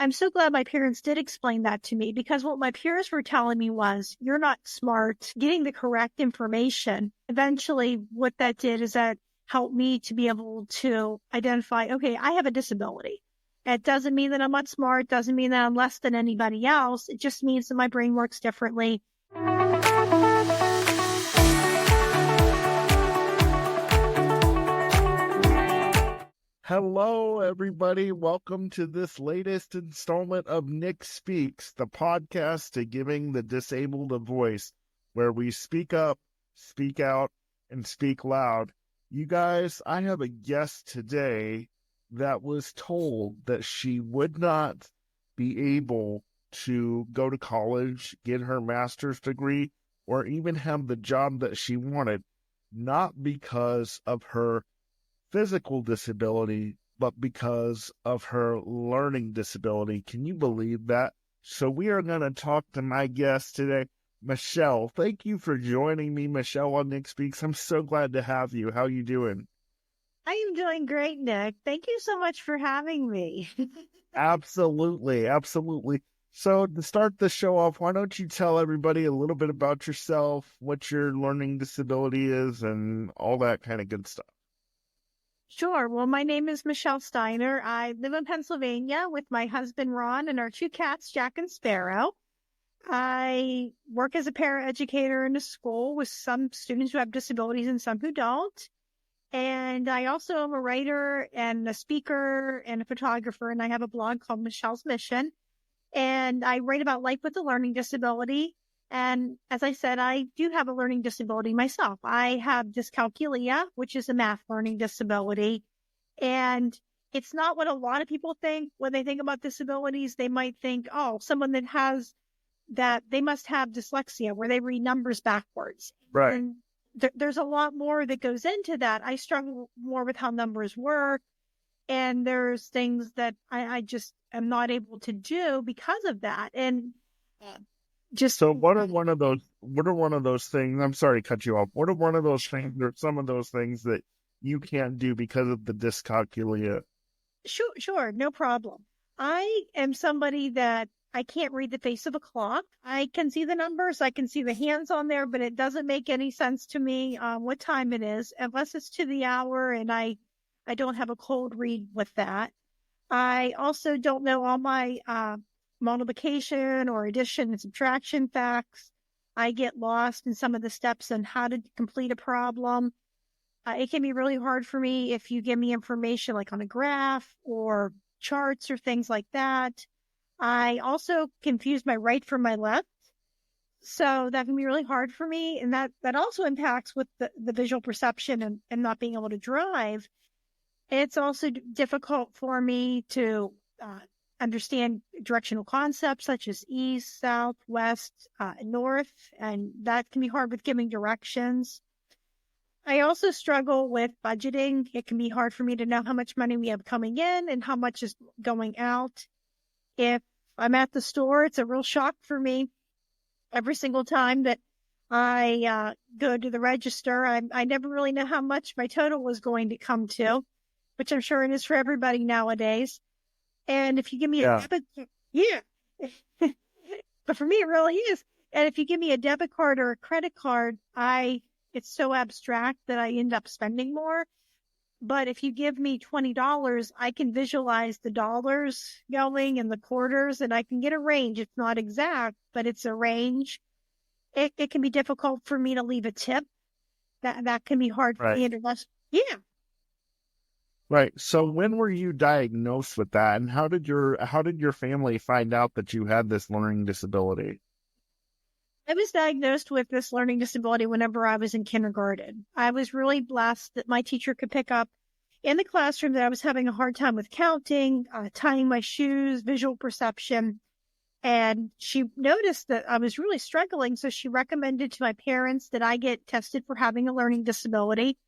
I'm so glad my parents did explain that to me, because what my peers were telling me was, you're not smart, getting the correct information. Eventually, what that did is that helped me to be able to identify, okay, I have a disability. It doesn't mean that I'm not smart, doesn't mean that I'm less than anybody else. It just means that my brain works differently. Hello, everybody. Welcome to this latest installment of Nick Speaks, the podcast to giving the disabled a voice, where we speak up, speak out, and speak loud. You guys, I have a guest today that was told that she would not be able to go to college, get her master's degree, or even have the job that she wanted, not because of her physical disability, but because of her learning disability. Can you believe that? So we are going to talk to my guest today, Michelle. Thank you for joining me, Michelle, on Nick Speaks. I'm so glad to have you. How are you doing? I am doing great, Nick. Thank you so much for having me. Absolutely. So to start the show off, why don't you tell everybody a little bit about yourself, what your learning disability is, and all that kind of good stuff? Sure. Well, my name is Michelle Steiner. I live in Pennsylvania with my husband, Ron, and our two cats, Jack and Sparrow. I work as a paraeducator in a school with some students who have disabilities and some who don't. And I also am a writer and a speaker and a photographer, and I have a blog called Michelle's Mission. And I write about life with a learning disability. And as I said, I do have a learning disability myself. I have dyscalculia, which is a math learning disability. And it's not what a lot of people think when they think about disabilities. They might think, oh, someone that has that, they must have dyslexia, where they read numbers backwards. Right. And there's a lot more that goes into that. I struggle more with how numbers work. And there's things that I just am not able to do because of that. And so what are one of those things, I'm sorry to cut you off, what are one of those things, or some of those things that you can't do because of the dyscalculia? Sure, no problem. I am somebody that I can't read the face of a clock. I can see the numbers, I can see the hands on there, but it doesn't make any sense to me what time it is, unless it's to the hour, and I don't have a cold read with that. I also don't know all my multiplication or addition and subtraction facts. I get lost in some of the steps on how to complete a problem. It can be really hard for me if you give me information like on a graph or charts or things like that. I also confuse my right from my left. So that can be really hard for me. And that also impacts with the visual perception and not being able to drive. It's also difficult for me to understand directional concepts such as east, south, west, north, and that can be hard with giving directions. I also struggle with budgeting. It can be hard for me to know how much money we have coming in and how much is going out. If I'm at the store, it's a real shock for me. Every single time that I go to the register, I never really know how much my total was going to come to, which I'm sure it is for everybody nowadays. And if you give me a debit, but for me, it really is. And if you give me a debit card or a credit card, it's so abstract that I end up spending more. But if you give me $20, I can visualize the dollars going and the quarters, and I can get a range. It's not exact, but it's a range. It can be difficult for me to leave a tip. That can be hard for me to Right. So when were you diagnosed with that, and how did your family find out that you had this learning disability? I was diagnosed with this learning disability whenever I was in kindergarten. I was really blessed that my teacher could pick up in the classroom that I was having a hard time with counting, tying my shoes, visual perception. And she noticed that I was really struggling. So she recommended to my parents that I get tested for having a learning disability.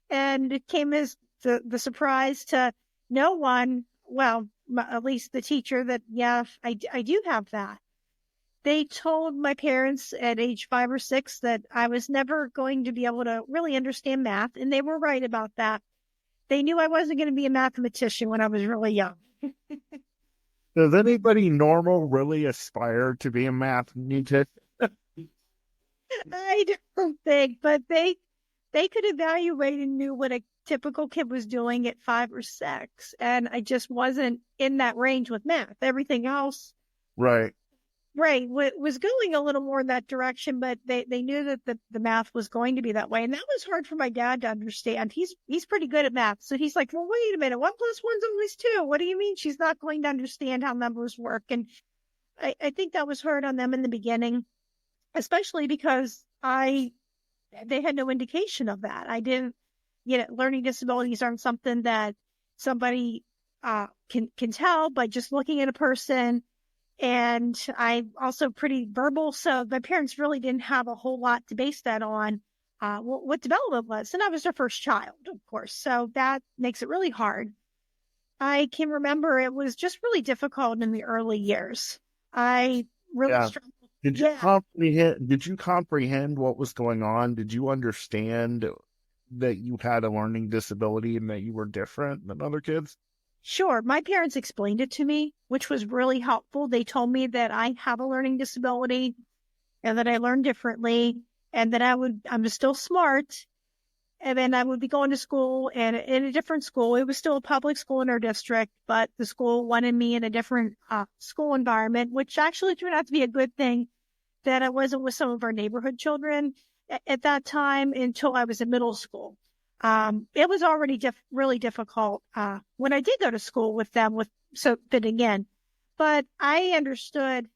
And it came as the surprise to no one, well, at least the teacher, that, yeah, I do have that. They told my parents at age 5 or 6 that I was never going to be able to really understand math, and they were right about that. They knew I wasn't going to be a mathematician when I was really young. Does anybody normal really aspire to be a mathematician? I don't think, but they could evaluate and knew what a typical kid was doing at 5 or 6. And I just wasn't in that range with math. Everything else, Right. right, was going a little more in that direction, but they knew that the math was going to be that way. And that was hard for my dad to understand. He's pretty good at math. So he's like, well, wait a minute, 1 + 1's always 2. What do you mean she's not going to understand how numbers work? And I think that was hard on them in the beginning, especially because they had no indication of that. I didn't, learning disabilities aren't something that somebody can tell by just looking at a person. And I'm also pretty verbal, so my parents really didn't have a whole lot to base that on. What development was, and I was their first child, of course, so that makes it really hard. I can remember it was just really difficult in the early years. I really Yeah. struggled. Did you Yeah, comprehend? Did you comprehend what was going on? Did you understand that you had a learning disability and that you were different than other kids? sure. My parents explained it to me, which was really helpful. They told me that I have a learning disability and that I learn differently and that I'm still smart. And then I would be going to school and in a different school. It was still a public school in our district, but the school wanted me in a different school environment, which actually turned out to be a good thing that I wasn't with some of our neighborhood children at that time until I was in middle school. It was already really difficult when I did go to school with them, so fitting in. But I understood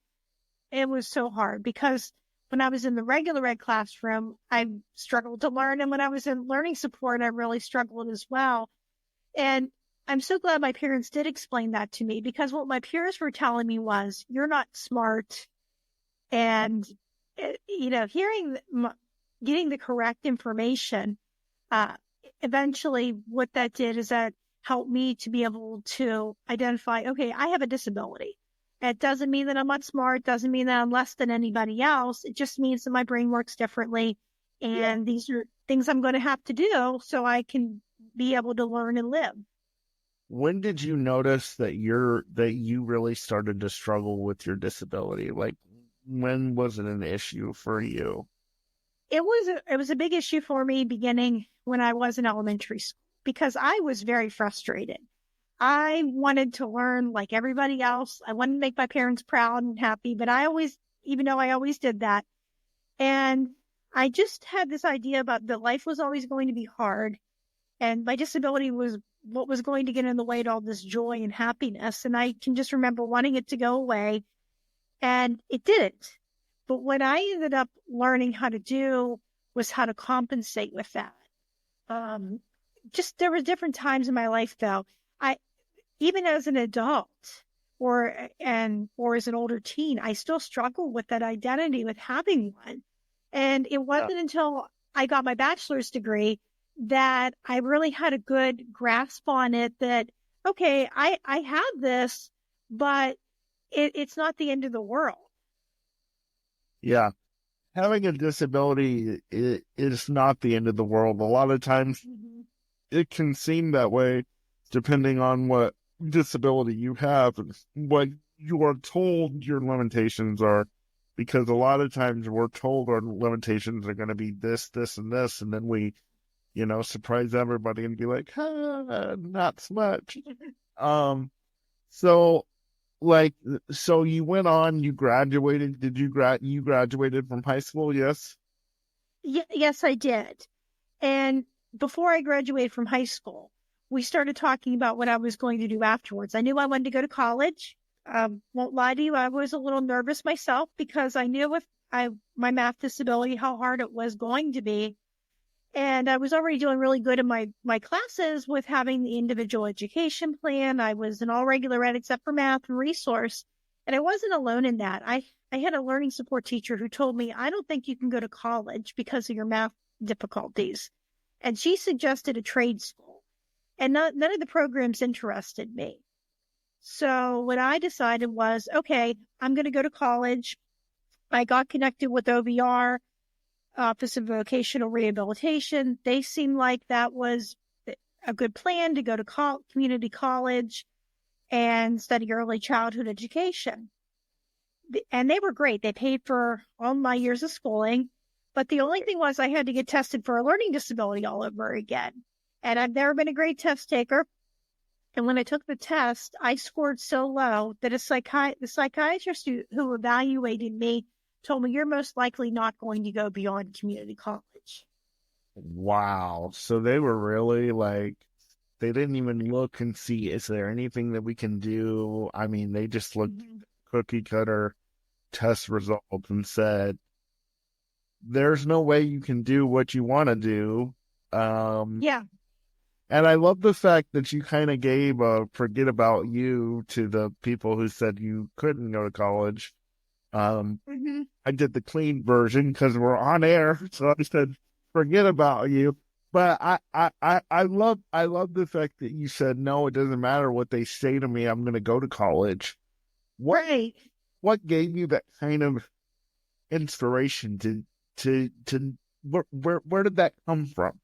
it was so hard because when I was in the regular ed classroom, I struggled to learn. And when I was in learning support, I really struggled as well. And I'm so glad my parents did explain that to me because what my peers were telling me was, you're not smart. And, getting the correct information, uh, eventually what that did is that helped me to be able to identify, okay, I have a disability. It doesn't mean that I'm not smart, doesn't mean that I'm less than anybody else. It just means that my brain works differently. And these are things I'm going to have to do so I can be able to learn and live. When did you notice that you really started to struggle with your disability? Like, when was it an issue for you? It was a big issue for me beginning when I was in elementary school because I was very frustrated. I wanted to learn like everybody else. I wanted to make my parents proud and happy, but even though I always did that, and I just had this idea about that life was always going to be hard, and my disability was what was going to get in the way to all this joy and happiness. And I can just remember wanting it to go away, and it didn't. But what I ended up learning how to do was how to compensate with that. Um, just there were different times in my life though. I even as an adult or as an older teen, I still struggle with that identity with having one. And it Yeah. wasn't until I got my bachelor's degree that I really had a good grasp on it that, okay, I have this, but it's not the end of the world. Yeah. Having a disability is not the end of the world. A lot of times Mhm. it can seem that way depending on what disability you have and what you are told your limitations are. Because a lot of times we're told our limitations are going to be this, this, and this, and then we, surprise everybody and be like, not so much. Um, so like, so you went on, you graduated. Did you graduated from high school? Yes. Yes, I did. And before I graduated from high school, we started talking about what I was going to do afterwards. I knew I wanted to go to college. Won't lie to you, I was a little nervous myself because I knew with my math disability how hard it was going to be. And I was already doing really good in my classes with having the individual education plan. I was in all regular ed except for math and resource. And I wasn't alone in that. I had a learning support teacher who told me, I don't think you can go to college because of your math difficulties. And she suggested a trade school. And none of the programs interested me. So what I decided was, okay, I'm going to go to college. I got connected with OVR, Office of Vocational Rehabilitation. They seemed like that was a good plan to go to community college. and study early childhood education. And they were great. They paid for all my years of schooling. But the only thing was I had to get tested for a learning disability all over again. And I've never been a great test taker. And when I took the test, I scored so low that the psychiatrist who evaluated me told me, you're most likely not going to go beyond community college. Wow. So they were really like, they didn't even look and see, is there anything that we can do? I mean, they just looked cookie cutter test results and said, there's no way you can do what you want to do. Yeah. And I love the fact that you kind of gave a forget about you to the people who said you couldn't go to college. I did the clean version because we're on air. So I said, forget about you. But I love the fact that you said, no, it doesn't matter what they say to me. I'm going to go to college. What gave you that kind of inspiration to where did that come from?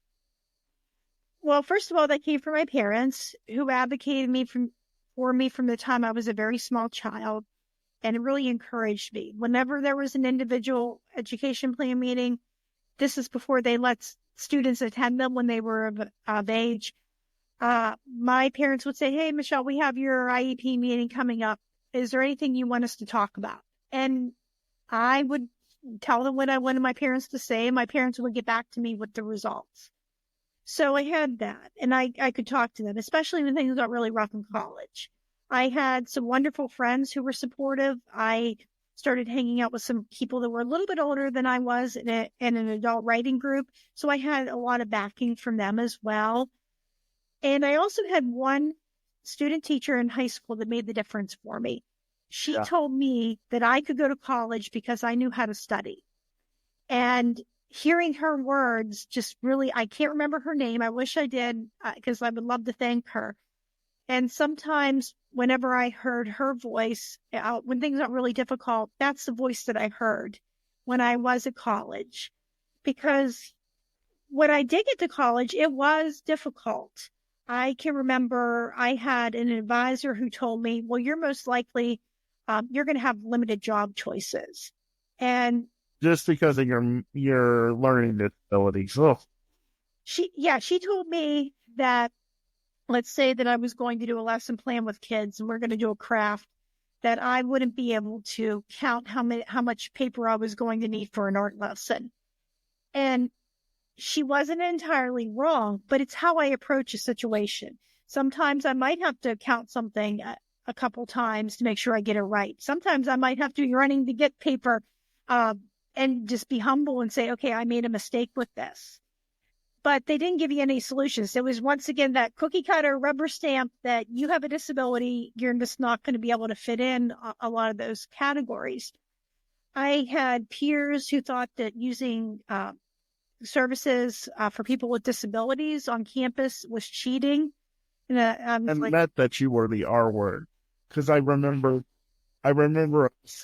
Well, first of all, that came from my parents who advocated for me from the time I was a very small child, and it really encouraged me. Whenever there was an individual education plan meeting, this is before they let students attend them when they were of age. My parents would say, hey, Michelle, we have your IEP meeting coming up. Is there anything you want us to talk about? And I would tell them what I wanted my parents to say, and my parents would get back to me with the results. So I had that, and I could talk to them, especially when things got really rough in college. I had some wonderful friends who were supportive. I started hanging out with some people that were a little bit older than I was in an adult writing group. So I had a lot of backing from them as well. And I also had one student teacher in high school that made the difference for me. She told me that I could go to college because I knew how to study. And hearing her words just really, I can't remember her name. I wish I did, because I would love to thank her. And sometimes whenever I heard her voice, when things got really difficult, that's the voice that I heard when I was at college. Because when I did get to college, it was difficult. I can remember I had an advisor who told me, well, you're most likely, you're going to have limited job choices. And just because of your learning disabilities. Oh. She told me that, let's say that I was going to do a lesson plan with kids and we're going to do a craft, that I wouldn't be able to count how much paper I was going to need for an art lesson. And she wasn't entirely wrong, but it's how I approach a situation. Sometimes I might have to count something a couple times to make sure I get it right. Sometimes I might have to be running to get paper, and just be humble and say, okay, I made a mistake with this. But they didn't give you any solutions. It was once again that cookie cutter rubber stamp that you have a disability, you're just not going to be able to fit in a lot of those categories. I had peers who thought that using services for people with disabilities on campus was cheating. And meant that you were the R word. Because I remember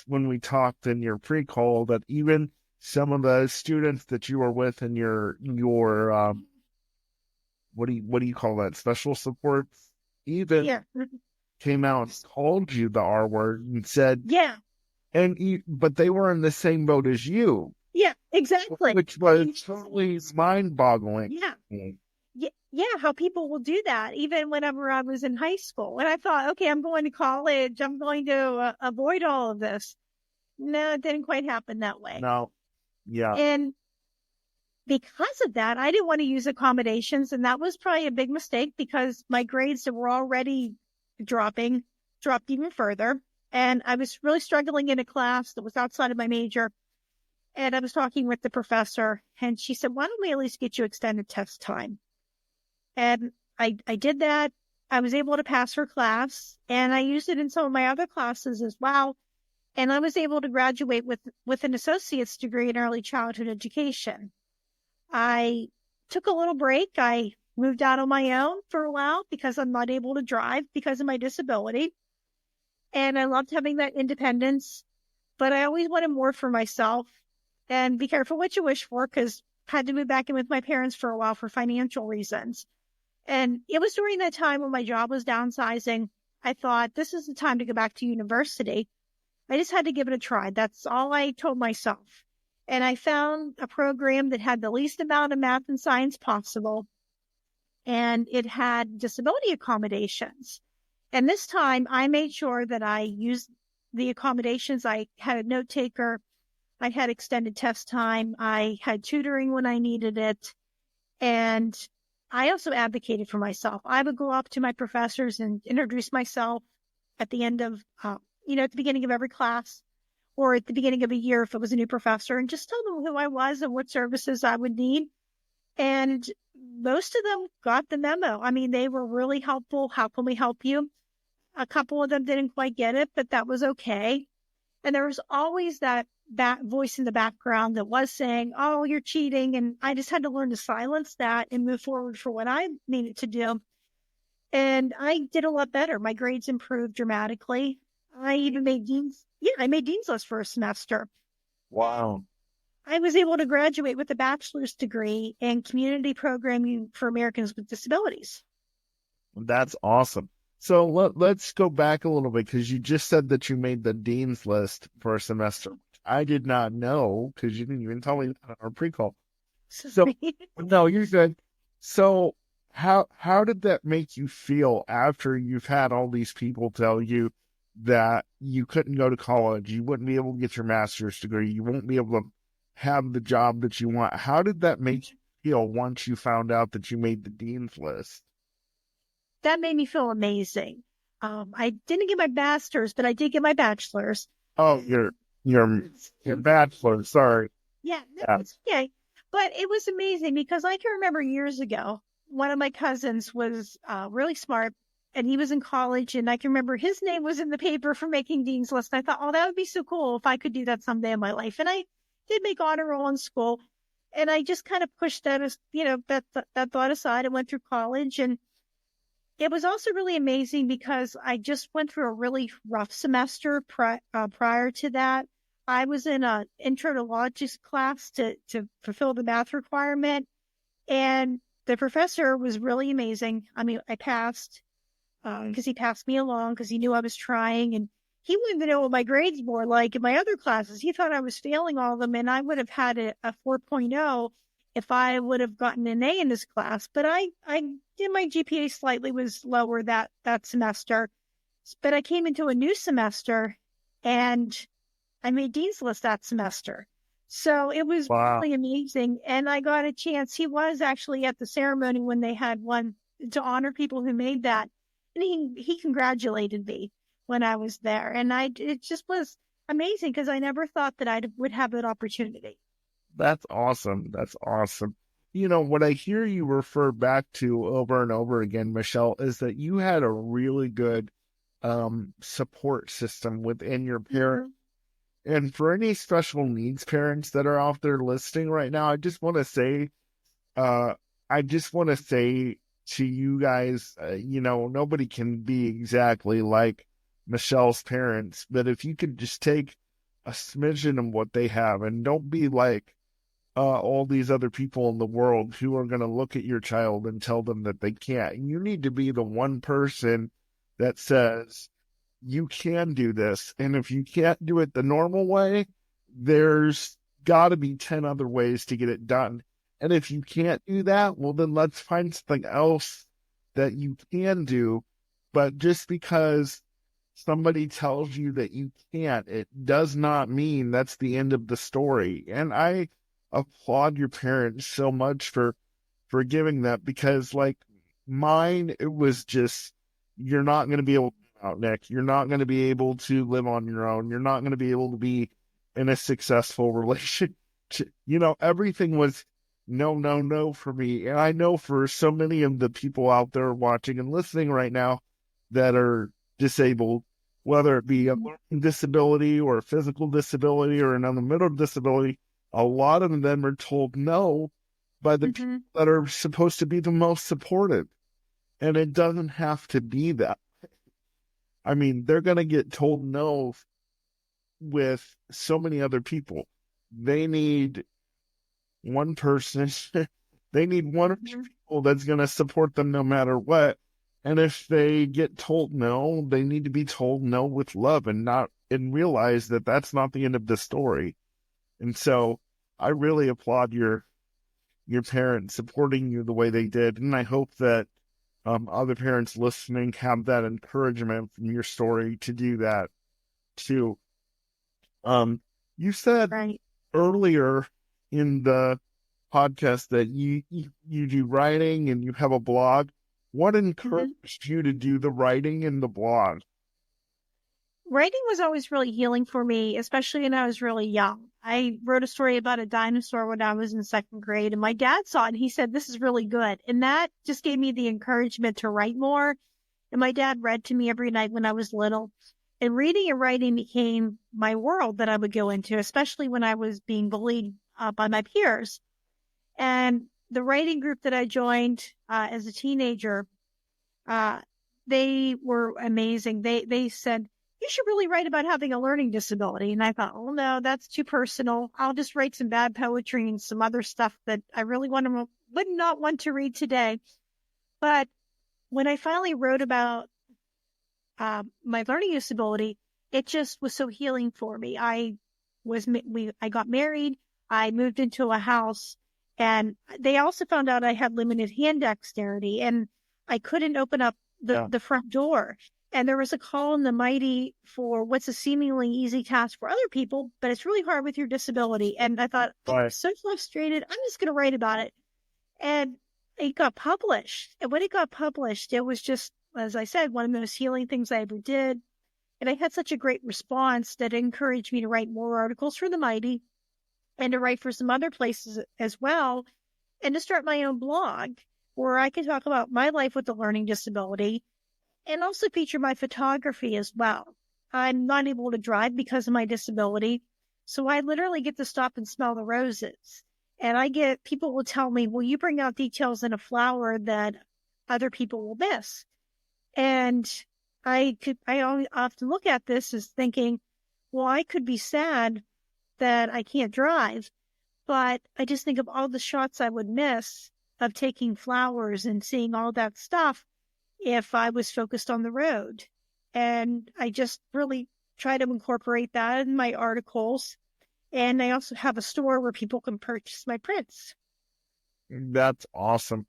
when we talked in your pre-call that even some of the students that you were with in your what do you call that, special support, even came out and called you the R word and said, but they were in the same boat as you. Yeah, exactly. Which was totally mind-boggling. Yeah, how people will do that, even whenever I was in high school. And I thought, okay, I'm going to college. I'm going to avoid all of this. No, it didn't quite happen that way. No. Yeah. And because of that, I didn't want to use accommodations. And that was probably a big mistake because my grades that were already dropped even further. And I was really struggling in a class that was outside of my major. And I was talking with the professor and she said, why don't we at least get you extended test time? And I did that. I was able to pass her class and I used it in some of my other classes as well. And I was able to graduate with an associate's degree in early childhood education. I took a little break. I moved out on my own for a while because I'm not able to drive because of my disability. And I loved having that independence, but I always wanted more for myself. And be careful what you wish for, because I had to move back in with my parents for a while for financial reasons. And it was during that time when my job was downsizing. I thought, this is the time to go back to university. I just had to give it a try. That's all I told myself. And I found a program that had the least amount of math and science possible, and it had disability accommodations. And this time I made sure that I used the accommodations. I had a note taker. I had extended test time. I had tutoring when I needed it. And I also advocated for myself. I would go up to my professors and introduce myself at the end of, at the beginning of every class, or at the beginning of a year if it was a new professor, and just tell them who I was and what services I would need. And most of them got the memo. I mean, they were really helpful. How can we help you? A couple of them didn't quite get it, but that was okay. And there was always that voice in the background that was saying, oh, you're cheating. And I just had to learn to silence that and move forward for what I needed to do. And I did a lot better. My grades improved dramatically. I even made Dean's List for a semester. Wow. I was able to graduate with a bachelor's degree in community programming for Americans with disabilities. That's awesome. So let's go back a little bit, because you just said that you made the Dean's List for a semester. I did not know, because you didn't even tell me that on our pre-call. So no, you're good. So how did that make you feel after you've had all these people tell you that you couldn't go to college, you wouldn't be able to get your master's degree, you won't be able to have the job that you want? How did that make you feel once you found out that you made the Dean's List? That made me feel amazing. I didn't get my master's, but I did get my bachelor's. Oh, your bachelor. Sorry. Yeah, no, it's okay. But it was amazing because I can remember years ago, one of my cousins was really smart, and he was in college, and I can remember his name was in the paper for making Dean's List. I thought, oh, that would be so cool if I could do that someday in my life. And I did make honor roll in school, and I just kind of pushed that as, that thought aside and went through college. And it was also really amazing because I just went through a really rough semester prior to that. I was in an intro to logic class to fulfill the math requirement, and the professor was really amazing. I mean, I passed because he passed me along because he knew I was trying, and he wouldn't even know what my grades were like in my other classes. He thought I was failing all of them, and I would have had a 4.0 if I would have gotten an A in this class. But I did, my GPA slightly was lower that semester. But I came into a new semester, and I made Dean's List that semester. So it was really amazing. And I got a chance. He was actually at the ceremony when they had one to honor people who made that. And he congratulated me when I was there. And it just was amazing because I never thought that I would have that opportunity. That's awesome. That's awesome. What I hear you refer back to over and over again, Michelle, is that you had a really good support system within your parents. And for any special needs parents that are out there listening right now, I just want to say to you guys, nobody can be exactly like Michelle's parents, but if you could just take a smidgen of what they have, and don't be like all these other people in the world who are going to look at your child and tell them that they can't. You need to be the one person that says, you can do this. And if you can't do it the normal way, there's got to be 10 other ways to get it done. And if you can't do that, well, then let's find something else that you can do. But just because somebody tells you that you can't, it does not mean that's the end of the story. And I applaud your parents so much for giving that, because like mine, it was just, you're not going to be able to go out, Nick. You're not going to be able to live on your own. You're not going to be able to be in a successful relationship. Everything was no for me. And I know for so many of the people out there watching and listening right now that are disabled, whether it be a learning disability or a physical disability or another mental disability, a lot of them are told no by the people that are supposed to be the most supportive. And it doesn't have to be that. I mean, they're going to get told no with so many other people. They need one person. They need one or two people that's going to support them no matter what. And if they get told no, they need to be told no with love and realize that that's not the end of the story. And so I really applaud your parents supporting you the way they did. And I hope that other parents listening have that encouragement from your story to do that too. You said Right. earlier in the podcast that you do writing and you have a blog. What encouraged you to do the writing and the blog? Writing was always really healing for me, especially when I was really young. I wrote a story about a dinosaur when I was in second grade, and my dad saw it and he said, "This is really good." And that just gave me the encouragement to write more. And my dad read to me every night when I was little. And reading and writing became my world that I would go into, especially when I was being bullied by my peers. And the writing group that I joined as a teenager, they were amazing. They said, "You should really write about having a learning disability." And I thought, "Oh no, that's too personal. I'll just write some bad poetry and some other stuff that I really would not want to read today." But when I finally wrote about my learning disability, it just was so healing for me. I got married. I moved into a house, and they also found out I had limited hand dexterity, and I couldn't open up the front door. And there was a call in the mighty for what's a seemingly easy task for other people, but it's really hard with your disability. And I thought, I'm so frustrated. I'm just going to write about it. And it got published. And when it got published, it was just, as I said, one of the most healing things I ever did. And I had such a great response that encouraged me to write more articles for the mighty and to write for some other places as well, and to start my own blog where I can talk about my life with a learning disability and also feature my photography as well. I'm not able to drive because of my disability, so I literally get to stop and smell the roses. And people will tell me, "Well, you bring out details in a flower that other people will miss." And I often look at this as thinking, well, I could be sad that I can't drive, but I just think of all the shots I would miss of taking flowers and seeing all that stuff if I was focused on the road. And I just really try to incorporate that in my articles. And I also have a store where people can purchase my prints. That's awesome.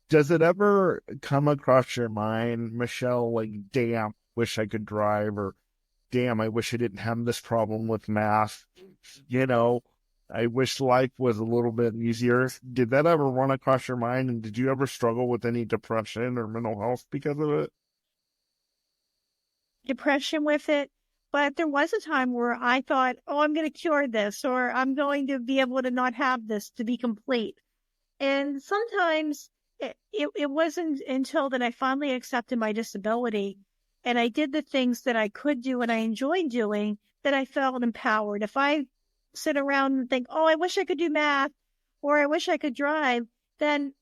Does it ever come across your mind, Michelle, like, damn, wish I could drive, or damn, I wish I didn't have this problem with math? I wish life was a little bit easier. Did that ever run across your mind? And did you ever struggle with any depression or mental health because of it? Depression with it. But there was a time where I thought, oh, I'm going to cure this, or I'm going to be able to not have this to be complete. And sometimes it wasn't until that I finally accepted my disability and I did the things that I could do and I enjoyed doing that I felt empowered. If I sit around and think, oh, I wish I could do math, or I wish I could drive, then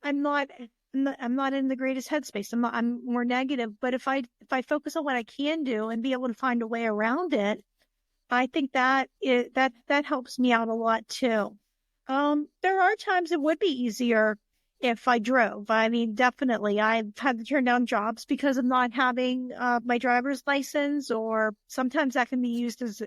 I'm not in the greatest headspace. I'm more negative. But if I focus on what I can do and be able to find a way around it, I think that helps me out a lot too. There are times it would be easier if I drove. I mean, definitely I've had to turn down jobs because of not having my driver's license, or sometimes that can be used as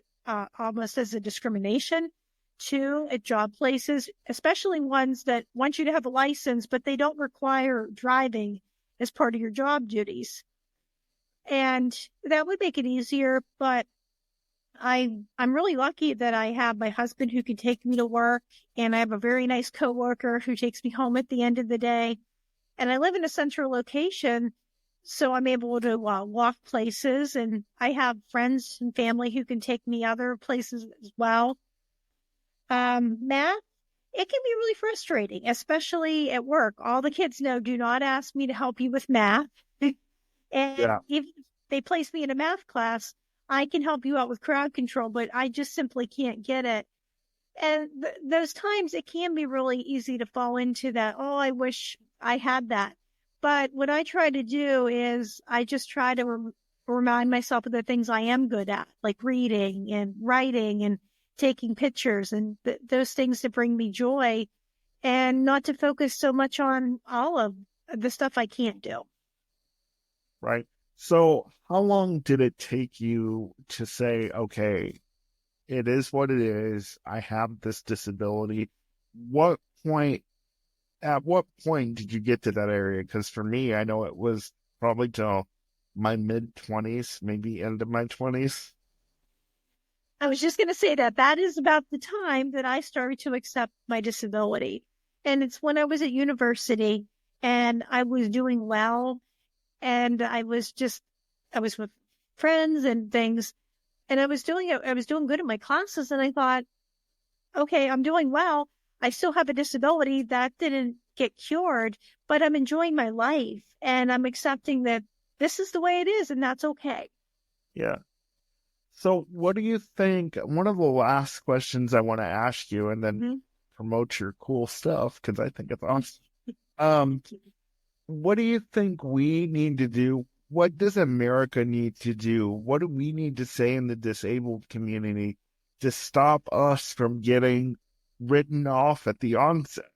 almost as a discrimination too at job places, especially ones that want you to have a license, but they don't require driving as part of your job duties. And that would make it easier, but I'm really lucky that I have my husband who can take me to work, and I have a very nice coworker who takes me home at the end of the day. And I live in a central location, so I'm able to walk places, and I have friends and family who can take me other places as well. Math, it can be really frustrating, especially at work. All the kids know, do not ask me to help you with math. And if they place me in a math class, I can help you out with crowd control, but I just simply can't get it. And those times it can be really easy to fall into that, oh, I wish I had that. But what I try to do is I just try to remind myself of the things I am good at, like reading and writing and taking pictures and those things that bring me joy, and not to focus so much on all of the stuff I can't do. Right. So how long did it take you to say, okay, it is what it is. I have this disability. What point, at what point did you get to that area? Because for me, I know it was probably till my mid 20s, maybe end of my 20s. I was just going to say that that is about the time that I started to accept my disability. And it's when I was at university and I was doing well and I was with friends and things and I was doing good in my classes. And I thought, okay, I'm doing well. I still have a disability that didn't get cured, but I'm enjoying my life and I'm accepting that this is the way it is and that's okay. Yeah. So what do you think? One of the last questions I want to ask you and then Mhm. promote your cool stuff because I think it's awesome. Um, what do you think we need to do? What does America need to do? What do we need to say in the disabled community to stop us from getting written off at the onset?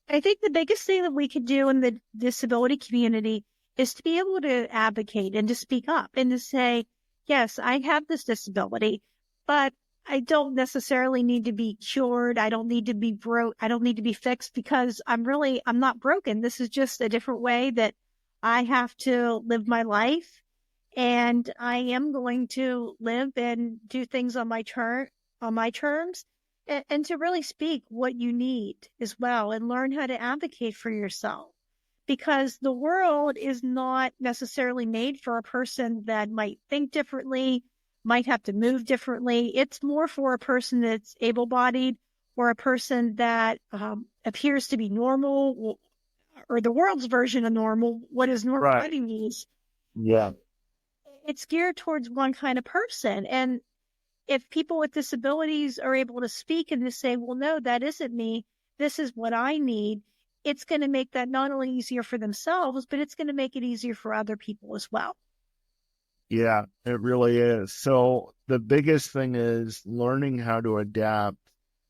I think the biggest thing that we could do in the disability community is to be able to advocate and to speak up and to say, yes, I have this disability, but I don't necessarily need to be cured. I don't need to be broke. I don't need to be fixed because I'm not broken. This is just a different way that I have to live my life. And I am going to live and do things on my terms and to really speak what you need as well and learn how to advocate for yourself because the world is not necessarily made for a person that might think differently, might have to move differently. It's more for a person that's able-bodied or a person that appears to be normal or the world's version of normal. What is Right. normality means Yeah. it's geared towards one kind of person. And if people with disabilities are able to speak and to say, well, no, that isn't me. This is what I need. It's going to make that not only easier for themselves, but it's going to make it easier for other people as well. Yeah, it really is. So the biggest thing is learning how to adapt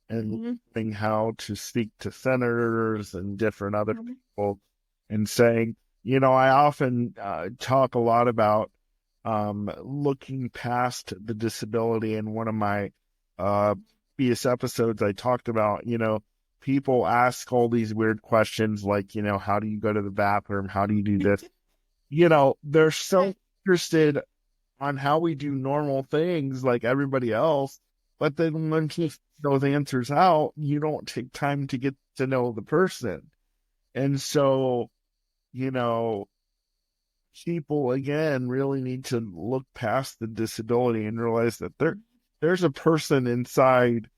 and Mm-hmm. learning how to speak to senators and different other Mm-hmm. people and saying, I often talk a lot about looking past the disability. In one of my uh, previous episodes, I talked about, people ask all these weird questions like, how do you go to the bathroom? How do you do this? They're so interested on how we do normal things like everybody else. But then when you those answers out, you don't take time to get to know the person. And so, you know, people again really need to look past the disability and realize that there's a person inside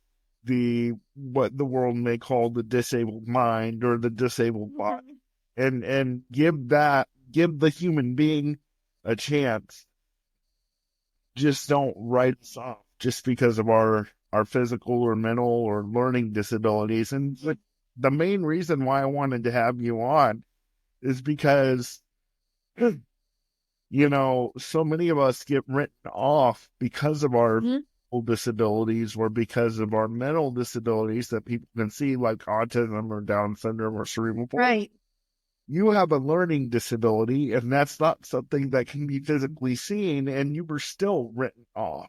the what the world may call the disabled mind or the disabled body and give the human being a chance. Just don't write us off just because of our physical or mental or learning disabilities. And the main reason why I wanted to have you on is because so many of us get written off because of our Mm-hmm. physical disabilities or because of our mental disabilities that people can see, like autism or Down syndrome or cerebral palsy. Right. You have a learning disability, and that's not something that can be physically seen, and you were still written off.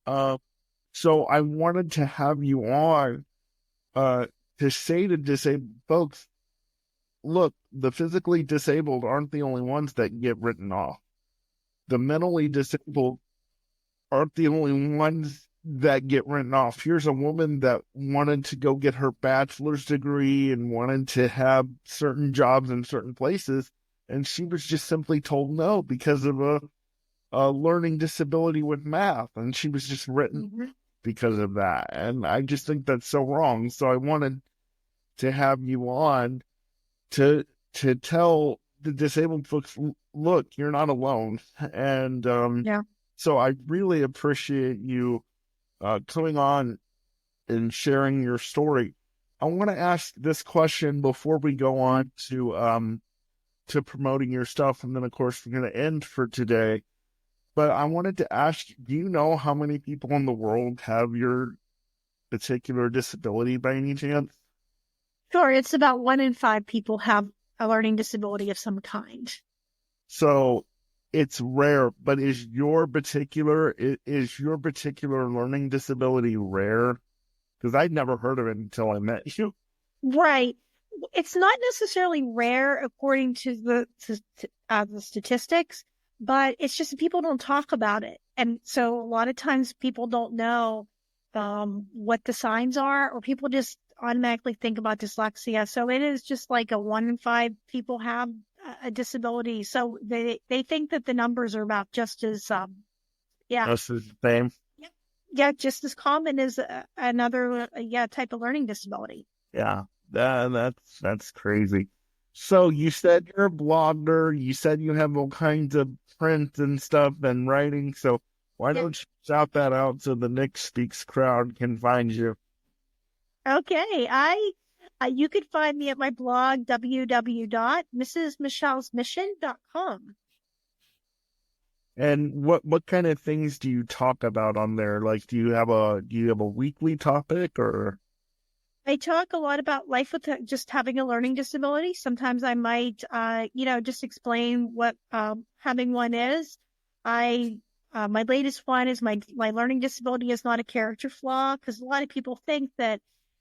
Uh, so I wanted to have you on uh, to say to disabled folks, look, the physically disabled aren't the only ones that get written off. The mentally disabled aren't the only ones that get written off. Here's a woman that wanted to go get her bachelor's degree and wanted to have certain jobs in certain places, and she was just simply told no because of a learning disability with math, and she was just written Mm-hmm. because of that. And I just think that's so wrong. So I wanted to have you on to tell the disabled folks, look, you're not alone. And Yeah. so I really appreciate you coming on and sharing your story. I want to ask this question before we go on to promoting your stuff, and then of course we're going to end for today. But I wanted to ask, do you know how many people in the world have your particular disability by any chance? Sure. It's about 1 in 5 people have a learning disability of some kind. So it's rare, but is your particular learning disability rare? Because I'd never heard of it until I met you. Right. It's not necessarily rare according to the statistics, but it's just that people don't talk about it. And so a lot of times people don't know what the signs are, or people just automatically think about dyslexia. So it is just like a 1 in 5 people have a disability. So they think that the numbers are about just as yeah. That's the same. Yep. Yeah, just as common as another type of learning disability. Yeah, that's crazy. So you said you're a blogger. You said you have all kinds of print and stuff and writing. So why Yeah. don't you shout that out so the Nick Speaks crowd can find you? Okay, you could find me at my blog www.mrsmichellesmission.com. And what kind of things do you talk about on there? Like, do you have a weekly topic or? I talk a lot about life with just having a learning disability. Sometimes I might, just explain what having one is. My latest one is my learning disability is not a character flaw, because a lot of people think that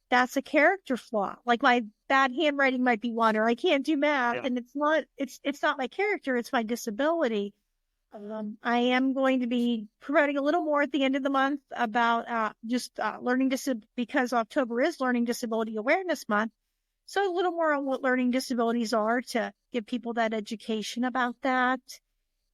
that's a character flaw. Like my bad handwriting might be one, or I can't do math, Yeah. and it's not. It's not my character. It's my disability. I am going to be providing a little more at the end of the month about learning disability, because October is Learning Disability Awareness Month. So a little more on what learning disabilities are to give people that education about that.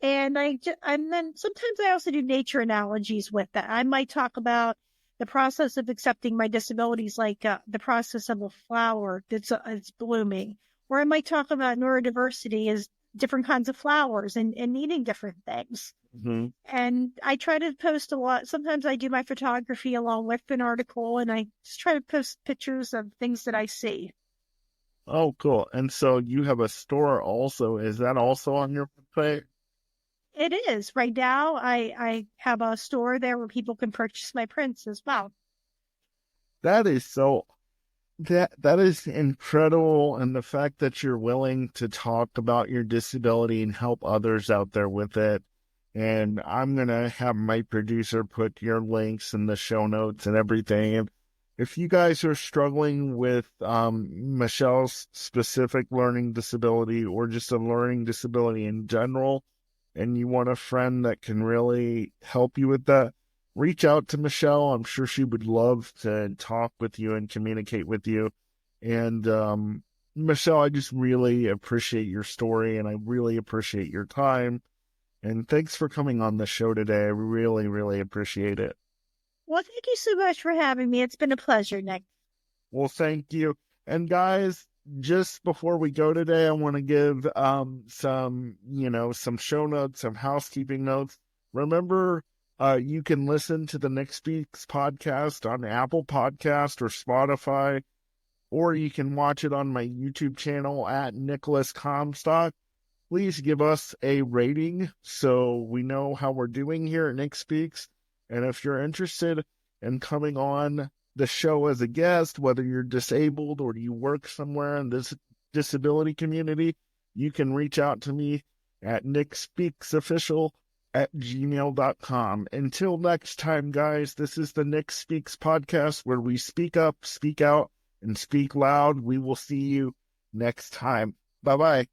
And then sometimes I also do nature analogies with that. I might talk about the process of accepting my disabilities, like the process of a flower that's blooming. Or I might talk about neurodiversity as different kinds of flowers and needing different things. Mm-hmm. And I try to post a lot. Sometimes I do my photography along with an article, and I just try to post pictures of things that I see. Oh, cool. And so you have a store also. Is that also on your website? It is. Right now, I have a store there where people can purchase my prints as well. That is so that is incredible, and the fact that you're willing to talk about your disability and help others out there with it. And I'm gonna have my producer put your links in the show notes and everything. And if you guys are struggling with Michelle's specific learning disability or just a learning disability in general, and you want a friend that can really help you with that, reach out to Michelle. I'm sure she would love to talk with you and communicate with you. And Michelle, I just really appreciate your story, and I really appreciate your time. And thanks for coming on the show today. I really, really appreciate it. Well, thank you so much for having me. It's been a pleasure, Nick. Well, thank you. And guys, just before we go today, I want to give some show notes, some housekeeping notes. Remember, you can listen to the Nick Speaks podcast on Apple Podcast or Spotify, or you can watch it on my YouTube channel at Nicolas Comstock. Please give us a rating so we know how we're doing here at Nick Speaks. And if you're interested in coming on the show as a guest, whether you're disabled or you work somewhere in this disability community, you can reach out to me at nickspeaksofficial@gmail.com. Until next time, guys, this is the Nick Speaks podcast, where we speak up, speak out, and speak loud. We will see you next time. Bye-bye.